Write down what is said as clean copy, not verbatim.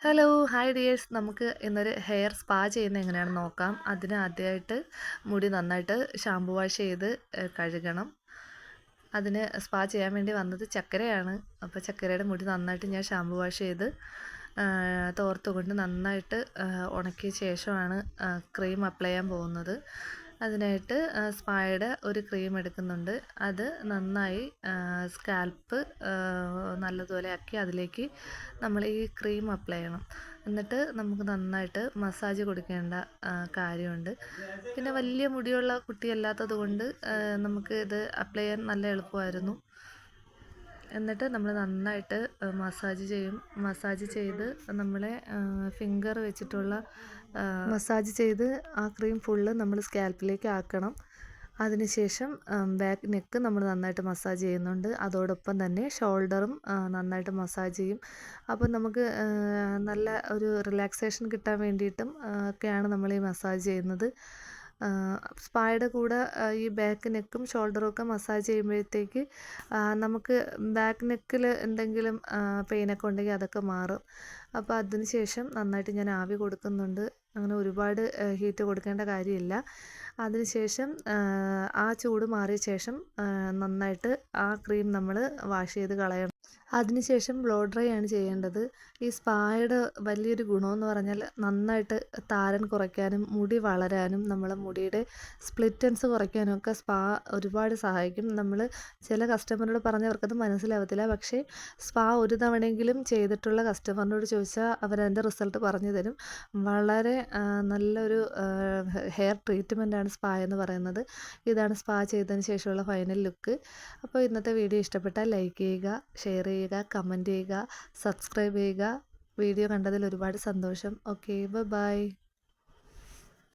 Hello hi dears നമുക്ക് ഇന്നൊരു hair spa ചെയ്യുന്നത് എങ്ങനെയാണെന്ന് നോക്കാം. അതിന് ആദ്യമായിട്ട് മുടി നന്നായിട്ട് ഷാമ്പു വാഷ് ചെയ്ത് കഴുകണം. അതിന് സ്പാ ചെയ്യാൻ വേണ്ടി വന്നത് ചക്കരയാണ്. അപ്പോൾ ചക്കരയുടെ മുടി നന്നായിട്ട് ഞാൻ ഷാമ്പു വാഷ് ചെയ്ത് തോർത്ത് കൊണ്ട് നന്നായിട്ട് ഉണക്കിയ ശേഷമാണ് ക്രീം അപ്ലൈ ചെയ്യാൻ പോകുന്നത്. അതിനായിട്ട് സ്പായുടെ ഒരു ക്രീം എടുക്കുന്നുണ്ട്. അത് നന്നായി സ്കാൽപ്പ് നല്ലതുപോലെ ആക്കി അതിലേക്ക് നമ്മൾ ഈ ക്രീം അപ്ലൈ ചെയ്യണം. എന്നിട്ട് നമുക്ക് നന്നായിട്ട് മസാജ് കൊടുക്കേണ്ട കാര്യമുണ്ട്. പിന്നെ വലിയ മുടിയുള്ള കുട്ടിയല്ലാത്തത് കൊണ്ട് നമുക്ക് ഇത് അപ്ലൈ ചെയ്യാൻ നല്ല എളുപ്പമായിരുന്നു. എന്നിട്ട് നമ്മൾ നന്നായിട്ട് മസാജ് ചെയ്ത് നമ്മളെ ഫിംഗർ വെച്ചിട്ടുള്ള മസാജ് ചെയ്ത് ആ ക്രീം ഫുള്ള് നമ്മൾ സ്കാൽപ്പിലേക്ക് ആക്കണം. അതിനുശേഷം ബാക്ക് നെക്ക് നമ്മൾ നന്നായിട്ട് മസാജ് ചെയ്യുന്നുണ്ട്. അതോടൊപ്പം തന്നെ ഷോൾഡറും നന്നായിട്ട് മസാജ് ചെയ്യും. അപ്പം നമുക്ക് നല്ല ഒരു റിലാക്സേഷൻ കിട്ടാൻ വേണ്ടിയിട്ടും ഒക്കെയാണ് നമ്മൾ ഈ മസാജ് ചെയ്യുന്നത്. സ്പായുടെ കൂടെ ഈ ബാക്ക് നെക്കും ഷോൾഡറും ഒക്കെ മസാജ് ചെയ്യുമ്പോഴത്തേക്ക് നമുക്ക് ബാക്ക് നെക്കിൽ എന്തെങ്കിലും പെയിനൊക്കെ ഉണ്ടെങ്കിൽ അതൊക്കെ മാറും. അപ്പോൾ അതിന് ശേഷം നന്നായിട്ട് ഞാൻ ആവി കൊടുക്കുന്നുണ്ട്. അങ്ങനെ ഒരുപാട് ഹീറ്റ് കൊടുക്കേണ്ട കാര്യമില്ല. അതിനുശേഷം ആ ചൂട് മാറിയ ശേഷം നന്നായിട്ട് ആ ക്രീം നമ്മൾ വാഷ് ചെയ്ത് കളയണം. അതിനുശേഷം ബ്ലോ ഡ്രൈ ആണ് ചെയ്യേണ്ടത്. ഈ സ്പായുടെ വലിയൊരു ഗുണമെന്ന് പറഞ്ഞാൽ നന്നായിട്ട് താരൻ കുറയ്ക്കാനും മുടി വളരാനും നമ്മളെ മുടിയുടെ സ്പ്ലിറ്റൻസ് കുറയ്ക്കാനും ഒക്കെ സ്പാ ഒരുപാട് സഹായിക്കും. നമ്മൾ ചില കസ്റ്റമറിനോട് പറഞ്ഞവർക്കത് മനസ്സിലാവത്തില്ല. പക്ഷേ സ്പാ ഒരു തവണയെങ്കിലും ചെയ്തിട്ടുള്ള കസ്റ്റമറിനോട് ചോദിച്ചാൽ അവരതിൻ്റെ റിസൾട്ട് പറഞ്ഞു തരും. വളരെ നല്ലൊരു ഹെയർ ട്രീറ്റ്മെൻറ്റാണ് സ്പാ എന്ന് പറയുന്നത്. ഇതാണ് സ്പാ ചെയ്തതിന് ശേഷമുള്ള ഫൈനൽ ലുക്ക്. അപ്പോൾ ഇന്നത്തെ വീഡിയോ ഇഷ്ടപ്പെട്ടാൽ ലൈക്ക് ചെയ്യുക, ഷെയർ ചെയ്യുക, കമൻറ്റ് ചെയ്യുക, സബ്സ്ക്രൈബ് ചെയ്യുക. വീഡിയോ കണ്ടതിൽ ഒരുപാട് സന്തോഷം. Okay, by.